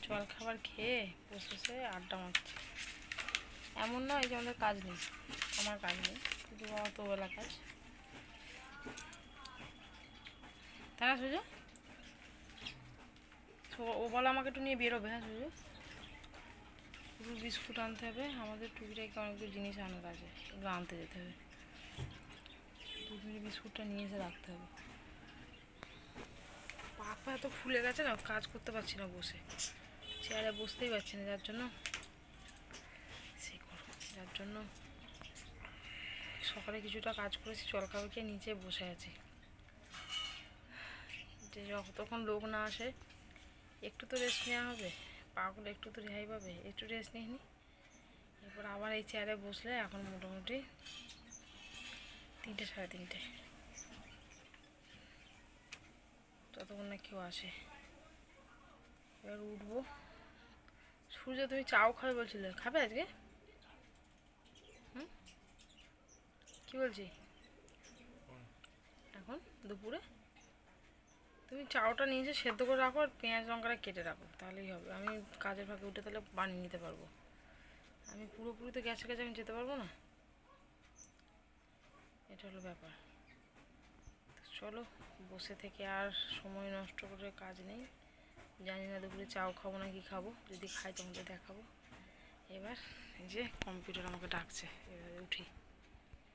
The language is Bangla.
জল খাবার খেয়ে বসে বসে আড্ডা মারছে। এমন নয় যে আমাদের কাজ নেই, আমার কাজ নেই, কিন্তু আমার তো বেলা কাজ, তাই না সুজো? ও বলে আমাকে একটু নিয়ে বেরোবে। হ্যাঁ সুজো, একটু বিস্কুট আনতে হবে, আমাদের টুকিটাকে অনেকগুলো জিনিস আনার আছে, এগুলো আনতে যেতে হবে। বিস্কুটটা নিয়ে এসে রাখতে হবে। পা পা এত ফুলে গেছে না, কাজ করতে পারছি না বসে, চেয়ারে বসতেই পারছি না, যার জন্য সকালে কিছুটা কাজ করেছি, জলখাবার খেয়ে নিচে বসে আছি, যে যতক্ষণ লোক না আসে একটু তো রেস্ট নেওয়া হবে, পাগুলো একটু তো রেহাই পাবে, একটু রেস্ট নিয়ে নি, এরপর আবার এই চেয়ারে বসলে এখন মোটামুটি 3টে সাড়ে 3টে, ততক্ষণ না কেউ আসে। এবার উঠবো। সূর্য তুমি চাও খাবে বলছিলে, খাবে আজকে? কি বলছি এখন দুপুরে তুমি চাউটা নিয়ে এসে সেদ্ধ করে রাখো আর পেঁয়াজ লঙ্কাটা কেটে রাখো, তাহলেই হবে। আমি কাজের ফাঁকে উঠে তাহলে বানিয়ে নিতে পারবো। আমি পুরোপুরি তো গ্যাসের কাছে আমি যেতে পারবো না, এটা হলো ব্যাপার। চলো, বসে থেকে আর সময় নষ্ট করে কাজ নেই। জানি না দুপুরে চাও খাবো না কি খাবো, যদি খাই তোমাদের দেখাবো। এবার এই যে কম্পিউটার আমাকে ডাকছে, এবার উঠি।